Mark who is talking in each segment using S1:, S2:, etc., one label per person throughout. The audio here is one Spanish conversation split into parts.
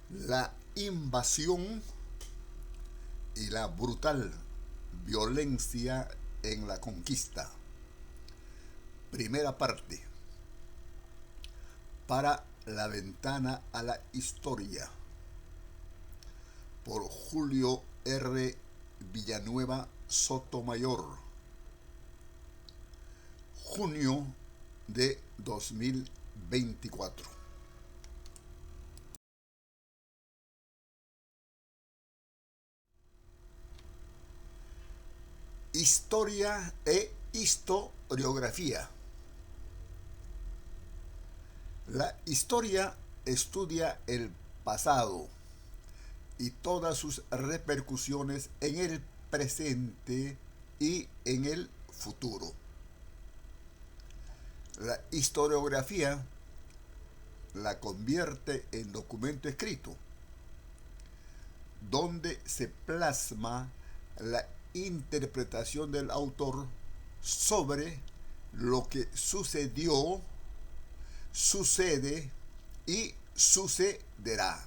S1: La invasión y la brutal violencia en la conquista. Primera parte. Para la ventana a la historia. Por Julio R. Villanueva Sotomayor. Junio de 2024. Historia e historiografía. La historia estudia el pasado y todas sus repercusiones en el presente y en el futuro. La historiografía la convierte en documento escrito, donde se plasma la interpretación del autor sobre lo que sucedió, sucede y sucederá.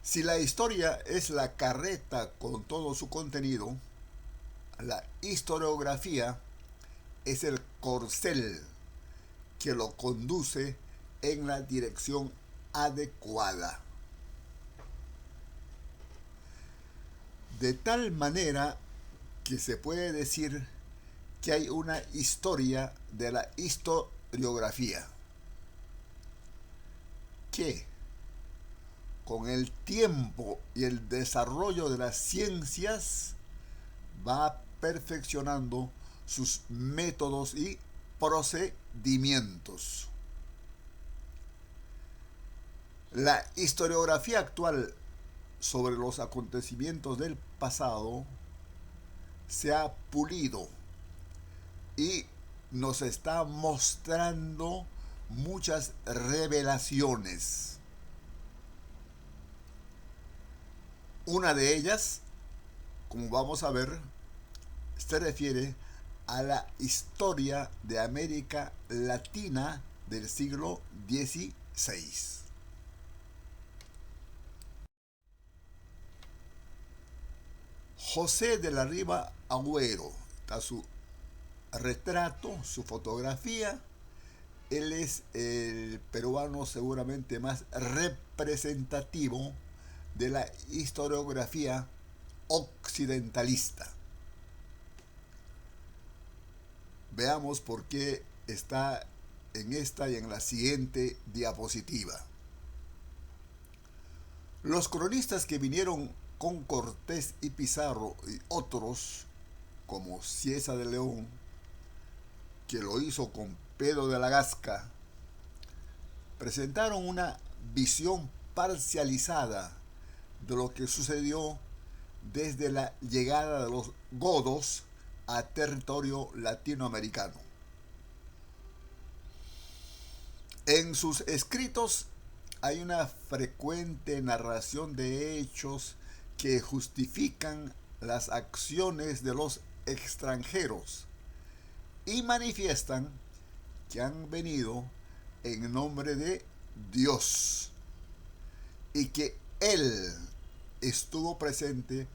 S1: Si la historia es la carreta con todo su contenido, la historiografía es el corcel que lo conduce en la dirección adecuada. De tal manera que se puede decir que hay una historia de la historiografía que, con el tiempo y el desarrollo de las ciencias, va perfeccionando sus métodos y procedimientos. La historiografía actual sobre los acontecimientos del pasado se ha pulido y nos está mostrando muchas revelaciones. Una de ellas, como vamos a ver, se refiere a la historia de América Latina del siglo XVI. José de la Riva Agüero, está su retrato, su fotografía. Él es el peruano seguramente más representativo de la historiografía occidentalista. Veamos por qué está en esta y en la siguiente diapositiva. Los cronistas que vinieron con Cortés y Pizarro y otros, como Cieza de León, que lo hizo con Pedro de la Gasca, presentaron una visión parcializada de lo que sucedió desde la llegada de los godos a territorio latinoamericano. En sus escritos hay una frecuente narración de hechos que justifican las acciones de los extranjeros y manifiestan que han venido en nombre de Dios y que Él estuvo presente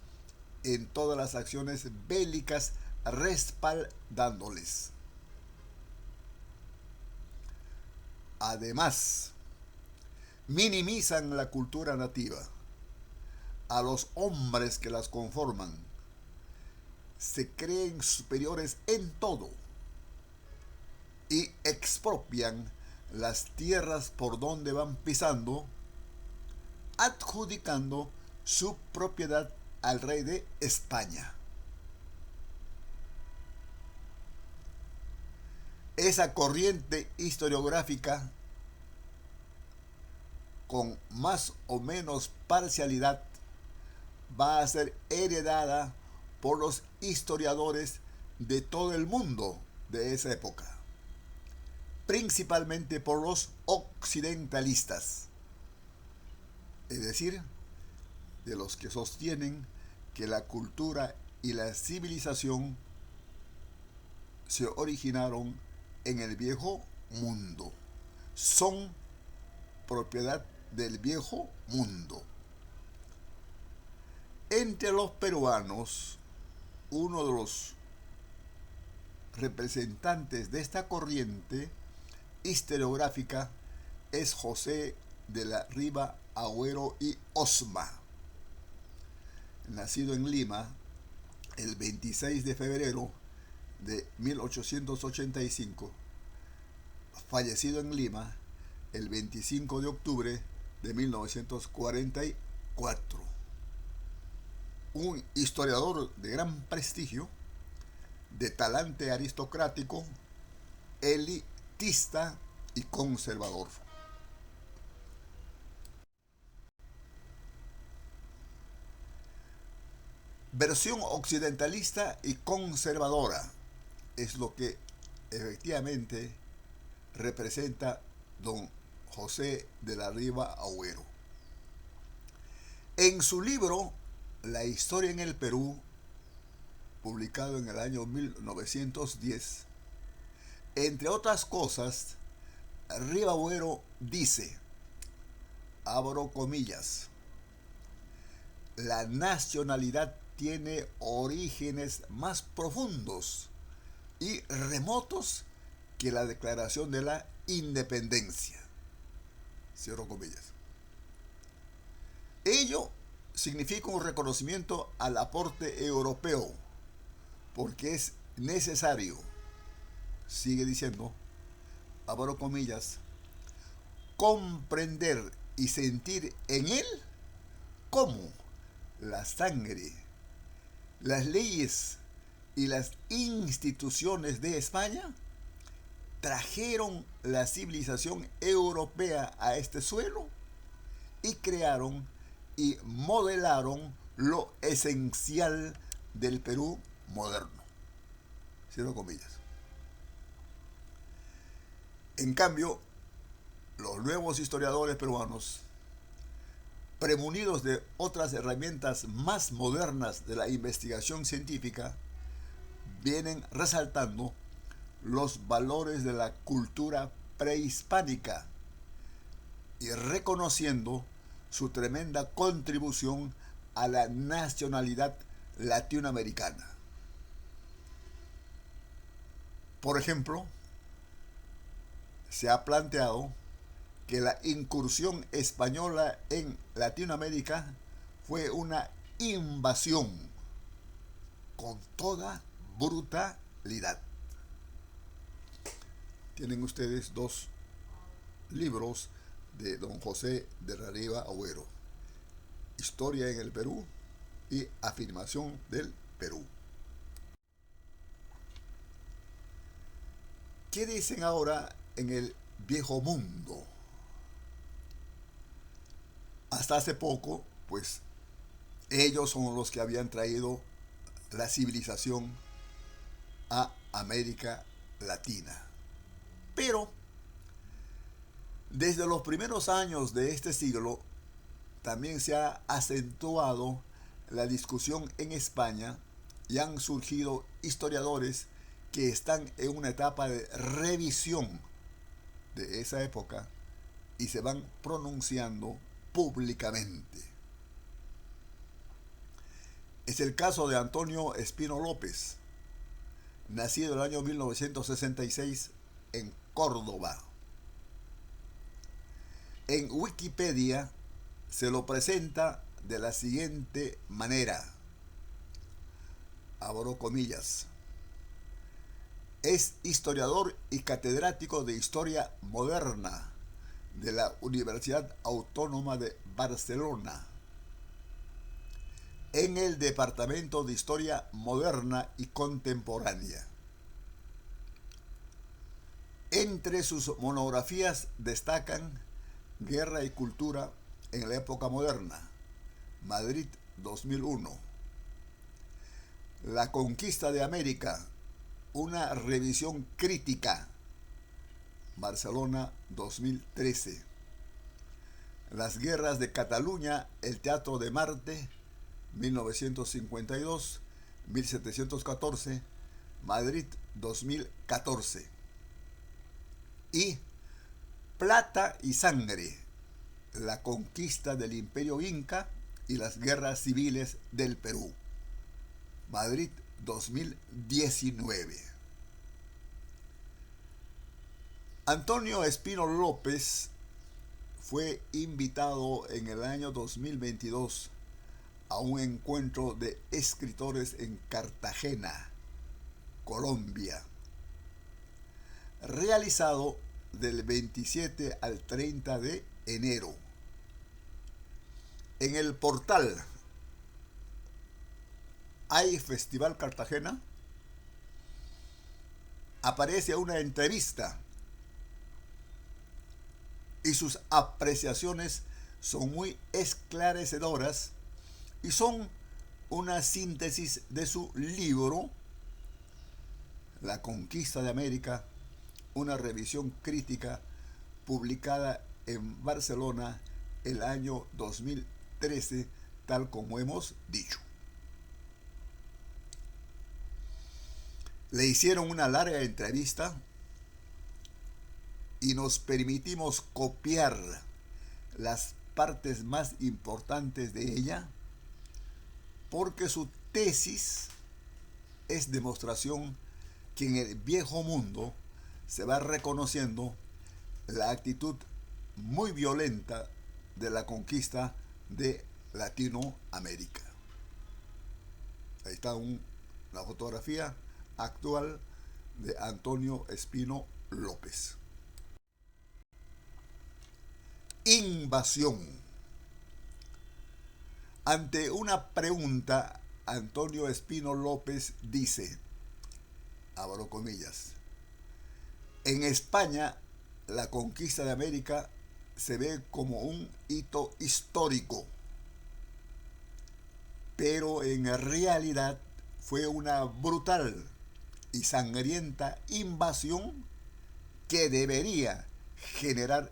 S1: en todas las acciones bélicas respaldándoles. Además, minimizan la cultura nativa, a los hombres que las conforman, se creen superiores en todo y expropian las tierras por donde van pisando, adjudicando su propiedad al rey de España. Esa corriente historiográfica, con más o menos parcialidad, va a ser heredada por los historiadores de todo el mundo de esa época, principalmente por los occidentalistas, es decir, de los que sostienen que la cultura y la civilización se originaron en el viejo mundo. Son propiedad del viejo mundo. Entre los peruanos, uno de los representantes de esta corriente historiográfica es José de la Riva Agüero y Osma, nacido en Lima el 26 de febrero de 1885, fallecido en Lima el 25 de octubre de 1944. Un historiador de gran prestigio, de talante aristocrático, elitista y conservador. Versión occidentalista y conservadora es lo que efectivamente representa don José de la Riva Agüero. En su libro La historia en el Perú, publicado en el año 1910, entre otras cosas, Riva Agüero dice, abro comillas, la nacionalidad tiene orígenes más profundos y remotos que la declaración de la independencia. Cierro comillas. Ello significa un reconocimiento al aporte europeo, porque es necesario, sigue diciendo, abro comillas, comprender y sentir en él cómo la sangre, las leyes y las instituciones de España trajeron la civilización europea a este suelo y crearon y modelaron lo esencial del Perú moderno. Cierro comillas. En cambio, los nuevos historiadores peruanos, premunidos de otras herramientas más modernas de la investigación científica, vienen resaltando los valores de la cultura prehispánica y reconociendo su tremenda contribución a la nacionalidad latinoamericana. Por ejemplo, se ha planteado que la incursión española en Latinoamérica fue una invasión con toda brutalidad. Tienen ustedes dos libros de don José de la Riva Agüero, Historia en el Perú y Afirmación del Perú. ¿Qué dicen ahora en el viejo mundo? Hasta hace poco, pues, ellos son los que habían traído la civilización a América Latina. Pero, desde los primeros años de este siglo, también se ha acentuado la discusión en España y han surgido historiadores que están en una etapa de revisión de esa época y se van pronunciando públicamente. Es el caso de Antonio Espino López, nacido en el año 1966 en Córdoba. En Wikipedia se lo presenta de la siguiente manera, abro comillas, es historiador y catedrático de Historia Moderna de la Universidad Autónoma de Barcelona, en el Departamento de Historia Moderna y Contemporánea. Entre sus monografías destacan Guerra y Cultura en la Época Moderna, Madrid 2001, La Conquista de América, una revisión crítica, Barcelona 2013, Las Guerras de Cataluña, el Teatro de Marte, 1952-1714, Madrid 2014, y Plata y Sangre, la conquista del Imperio Inca y las guerras civiles del Perú. Madrid 2019. Antonio Espino López fue invitado en el año 2022 a un encuentro de escritores en Cartagena, Colombia, realizado del 27 al 30 de enero. En el portal Hay Festival Cartagena aparece una entrevista y sus apreciaciones son muy esclarecedoras y son una síntesis de su libro La Conquista de América, una revisión crítica publicada en Barcelona el año 2013, tal como hemos dicho. Le hicieron una larga entrevista y nos permitimos copiar las partes más importantes de ella porque su tesis es demostración que en el viejo mundo se va reconociendo la actitud muy violenta de la conquista de Latinoamérica. Ahí está la fotografía actual de Antonio Espino López. Invasión. Ante una pregunta, Antonio Espino López dice, abro comillas, en España la conquista de América se ve como un hito histórico, pero en realidad fue una brutal y sangrienta invasión que debería generar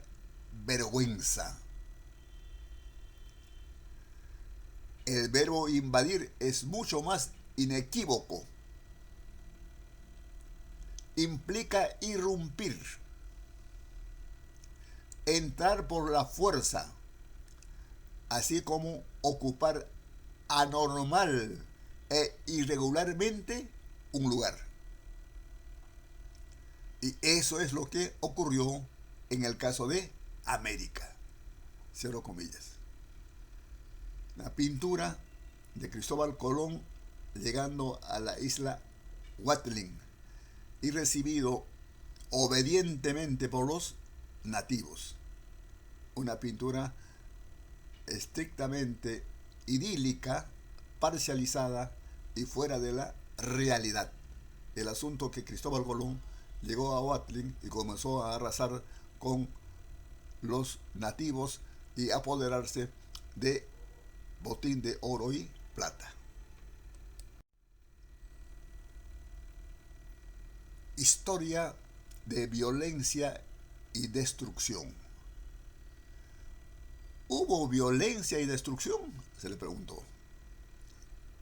S1: vergüenza. El verbo invadir es mucho más inequívoco. Implica irrumpir, entrar por la fuerza, así como ocupar anormal e irregularmente un lugar. Y eso es lo que ocurrió en el caso de América. Cierro comillas. La pintura de Cristóbal Colón llegando a la isla Watling y recibido obedientemente por los nativos. Una pintura estrictamente idílica, parcializada y fuera de la realidad. El asunto que Cristóbal Colón llegó a Watling y comenzó a arrasar con los nativos y apoderarse de botín de oro y plata. Historia de violencia y destrucción. ¿Hubo violencia y destrucción?, se le preguntó.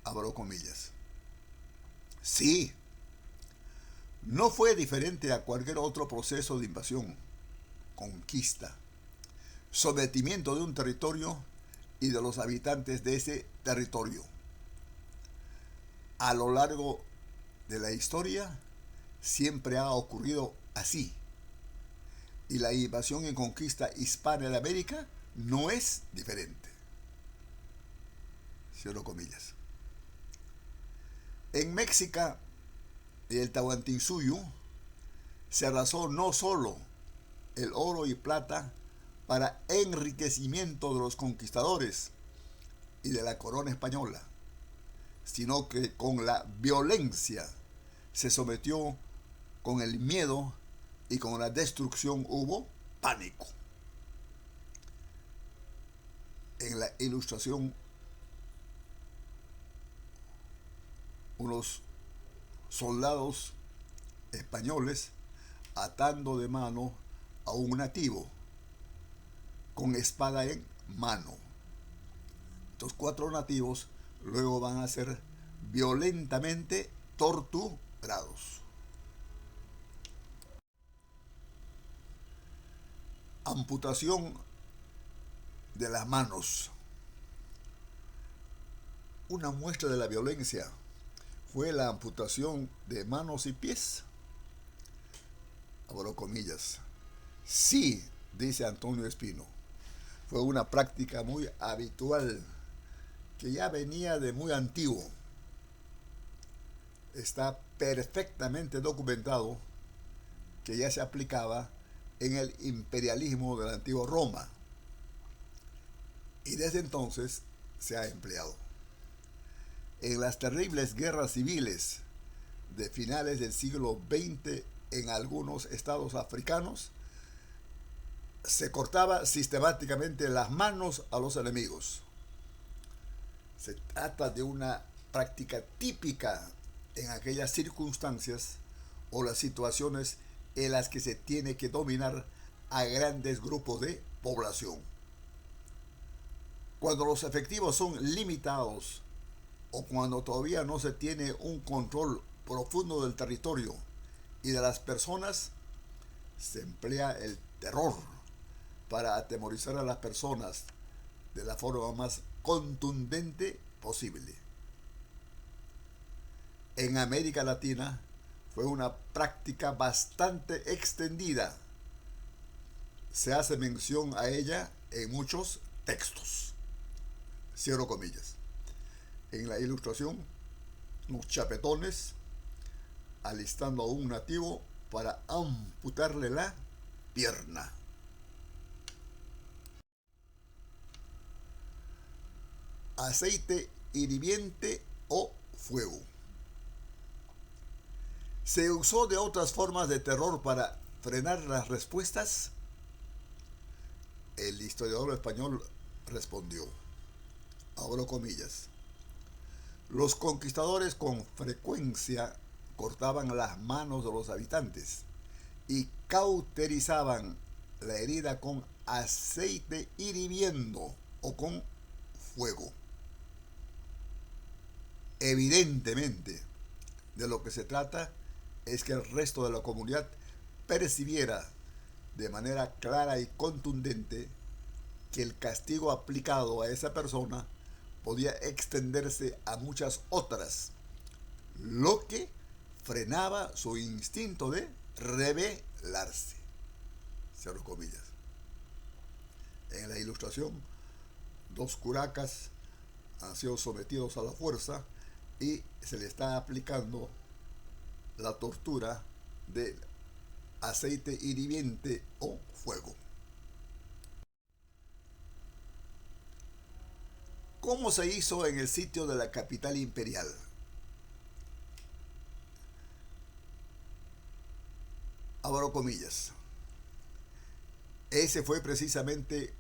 S1: Abro comillas. Sí. No fue diferente a cualquier otro proceso de invasión, conquista, sometimiento de un territorio y de los habitantes de ese territorio. A lo largo de la historia siempre ha ocurrido así. Y la invasión y conquista hispana de América no es diferente. Cierro comillas. En México y el Tahuantinsuyo se arrasó no solo el oro y plata para enriquecimiento de los conquistadores y de la corona española, sino que con la violencia se sometió, con el miedo y con la destrucción hubo pánico. En la ilustración, unos soldados españoles atando de mano a un nativo con espada en mano. Estos 4 nativos luego van a ser violentamente torturados. Amputación de las manos. Una muestra de la violencia fue la amputación de manos y pies. Abro comillas. Sí, dice Antonio Espino, fue una práctica muy habitual que ya venía de muy antiguo. Está perfectamente documentado que ya se aplicaba en el imperialismo del antiguo Roma y desde entonces se ha empleado. En las terribles guerras civiles de finales del siglo XX en algunos estados africanos, se cortaba sistemáticamente las manos a los enemigos. Se trata de una práctica típica en aquellas circunstancias o las situaciones en las que se tiene que dominar a grandes grupos de población. Cuando los efectivos son limitados o cuando todavía no se tiene un control profundo del territorio y de las personas, se emplea el terror para atemorizar a las personas de la forma más contundente posible. En América Latina fue una práctica bastante extendida. Se hace mención a ella en muchos textos. Cierro comillas. En la ilustración, los chapetones alistando a un nativo para amputarle la pierna. Aceite hirviente o fuego. ¿Se usó de otras formas de terror para frenar las respuestas? El historiador español respondió, abro comillas, los conquistadores con frecuencia cortaban las manos de los habitantes y cauterizaban la herida con aceite hirviendo o con fuego. Evidentemente, de lo que se trata es que el resto de la comunidad percibiera de manera clara y contundente que el castigo aplicado a esa persona podía extenderse a muchas otras, lo que frenaba su instinto de rebelarse. Cierro comillas. En la ilustración, 2 curacas han sido sometidos a la fuerza y se le está aplicando la tortura de aceite hirviente o fuego. ¿Cómo se hizo en el sitio de la capital imperial? Abro comillas. Ese fue precisamente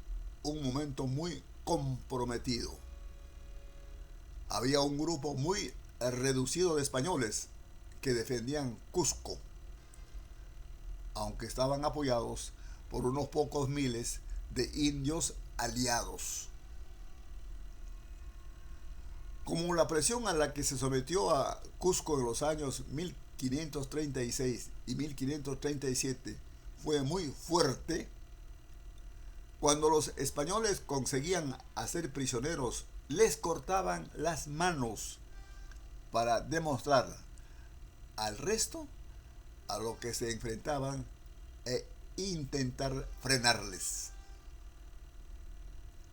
S1: un momento muy comprometido. Había un grupo muy reducido de españoles que defendían Cusco, aunque estaban apoyados por unos pocos miles de indios aliados. Como la presión a la que se sometió a Cusco en los años 1536 y 1537 fue muy fuerte, cuando los españoles conseguían hacer prisioneros, les cortaban las manos para demostrar al resto a lo que se enfrentaban e intentar frenarles.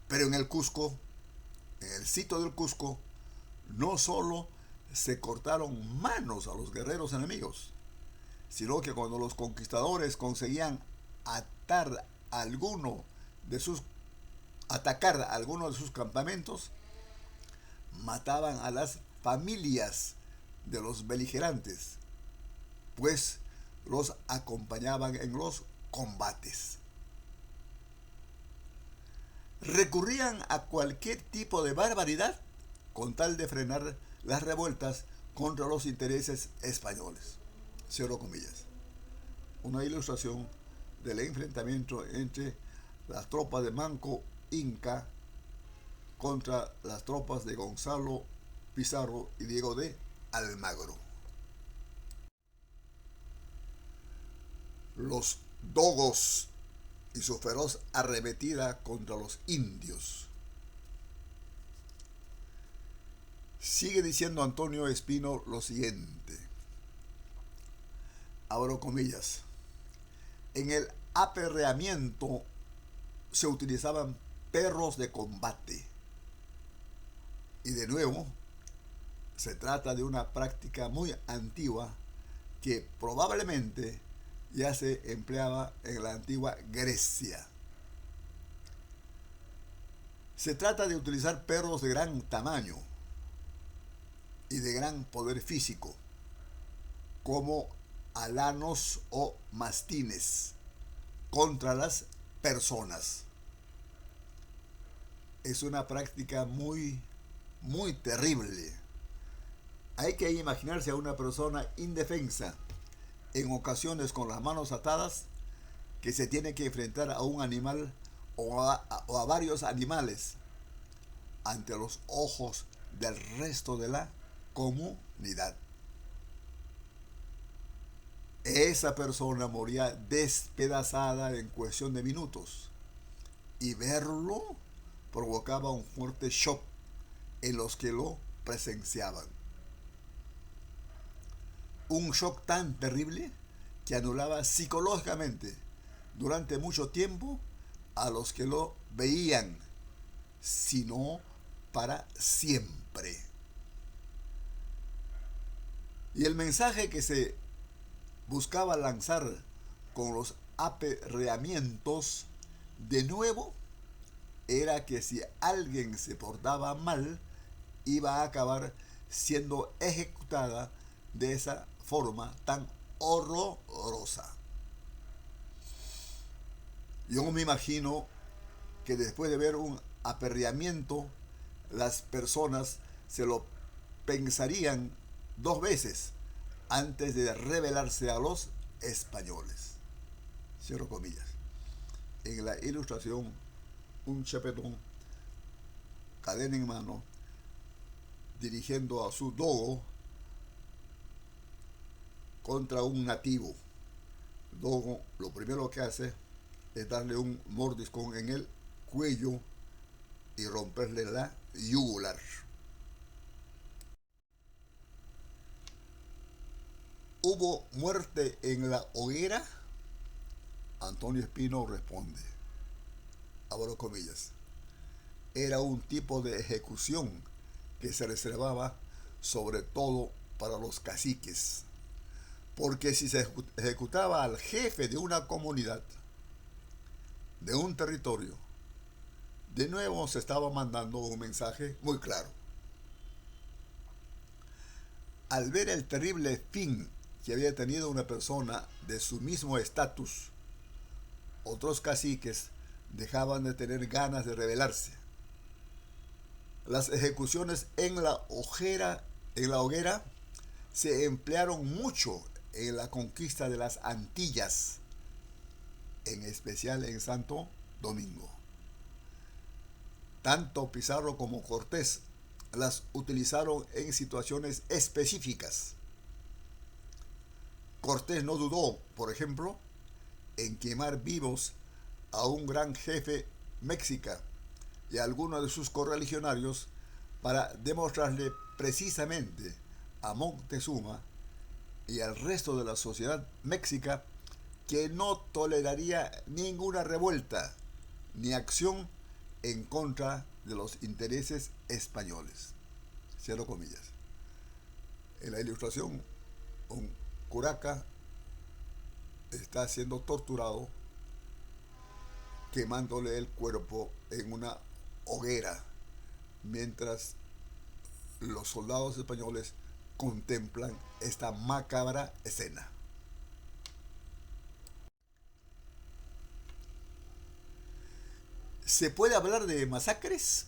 S1: Pero en el Cusco, en el sitio del Cusco, no solo se cortaron manos a los guerreros enemigos, sino que cuando los conquistadores conseguían atar alguno de sus atacar a alguno de sus campamentos, mataban a las familias de los beligerantes, pues los acompañaban en los combates. Recurrían a cualquier tipo de barbaridad con tal de frenar las revueltas contra los intereses españoles. Cierro comillas. Una ilustración del enfrentamiento entre las tropas de Manco Inca contra las tropas de Gonzalo Pizarro y Diego de Almagro. Los dogos y su feroz arremetida contra los indios. Sigue diciendo Antonio Espino lo siguiente, abro comillas: en el aperreamiento se utilizaban perros de combate. Y de nuevo, se trata de una práctica muy antigua que probablemente ya se empleaba en la antigua Grecia. Se trata de utilizar perros de gran tamaño y de gran poder físico, como alanos o mastines, contra las personas. Es una práctica muy terrible. Hay que imaginarse a una persona indefensa, en ocasiones con las manos atadas, que se tiene que enfrentar a un animal o a varios animales ante los ojos del resto de la comunidad. Esa persona moría despedazada en cuestión de minutos, y verlo provocaba un fuerte shock en los que lo presenciaban. Un shock tan terrible que anulaba psicológicamente durante mucho tiempo a los que lo veían, sino para siempre. Y el mensaje que se buscaba lanzar con los aperreamientos, de nuevo, era que si alguien se portaba mal, iba a acabar siendo ejecutada de esa forma tan horrorosa. Yo me imagino que después de ver un aperreamiento, las personas se lo pensarían dos veces antes de rebelarse a los españoles. Cierro comillas. En la ilustración, un chapetón, cadena en mano, dirigiendo a su dogo contra un nativo. Dogo lo primero que hace es darle un mordiscón en el cuello y romperle la yugular. ¿Hubo muerte en la hoguera? Antonio Espino responde, abro comillas: era un tipo de ejecución que se reservaba sobre todo para los caciques, porque si se ejecutaba al jefe de una comunidad, de un territorio, de nuevo se estaba mandando un mensaje muy claro. Al ver el terrible fin que había tenido una persona de su mismo estatus, otros caciques dejaban de tener ganas de rebelarse. Las ejecuciones en la hoguera se emplearon mucho en la conquista de las Antillas, en especial en Santo Domingo. Tanto Pizarro como Cortés las utilizaron en situaciones específicas. Cortés no dudó, por ejemplo, en quemar vivos a un gran jefe mexica y a algunos de sus correligionarios para demostrarle precisamente a Moctezuma y al resto de la sociedad mexica que no toleraría ninguna revuelta ni acción en contra de los intereses españoles. Cierro comillas. En la ilustración, un curaca está siendo torturado quemándole el cuerpo en una hoguera, mientras los soldados españoles contemplan esta macabra escena. ¿Se puede hablar de masacres?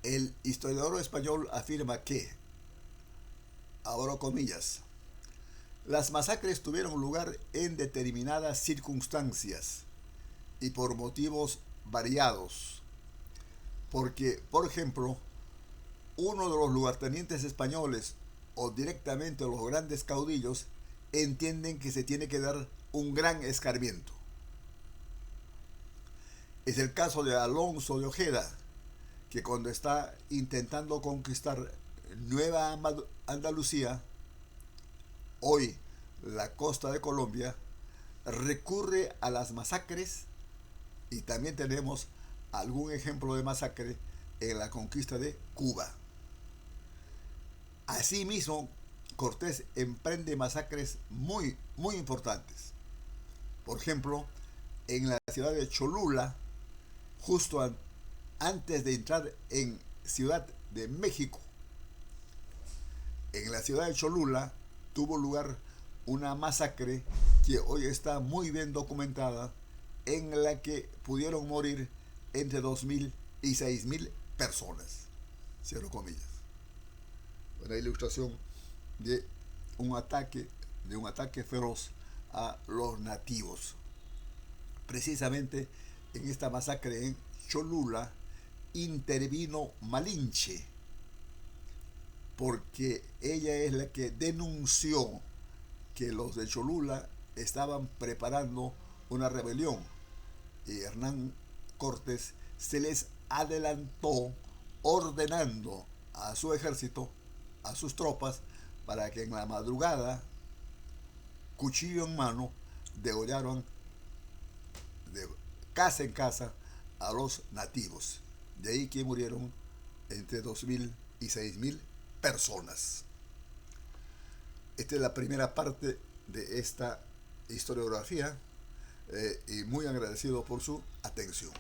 S1: El historiador español afirma que, abro comillas, las masacres tuvieron lugar en determinadas circunstancias y por motivos variados, porque, por ejemplo, uno de los lugartenientes españoles o directamente los grandes caudillos entienden que se tiene que dar un gran escarmiento. Es el caso de Alonso de Ojeda, que cuando está intentando conquistar Nueva Andalucía, hoy la costa de Colombia, recurre a las masacres, y también tenemos algún ejemplo de masacre en la conquista de Cuba. Asimismo, Cortés emprende masacres muy importantes. Por ejemplo, en la ciudad de Cholula, justo antes de entrar en Ciudad de México, en la ciudad de Cholula tuvo lugar una masacre que hoy está muy bien documentada, en la que pudieron morir entre 2.000 y 6.000 personas. Cierro comillas. Una ilustración de de un ataque feroz a los nativos. Precisamente en esta masacre en Cholula intervino Malinche, porque ella es la que denunció que los de Cholula estaban preparando una rebelión, y Hernán Cortés se les adelantó ordenando a su ejército, a sus tropas, para que en la madrugada, cuchillo en mano, degollaron de casa en casa a los nativos. De ahí que murieron entre 2.000 y 6.000 personas. Esta es la primera parte de esta historiografía, y muy agradecido por su atención.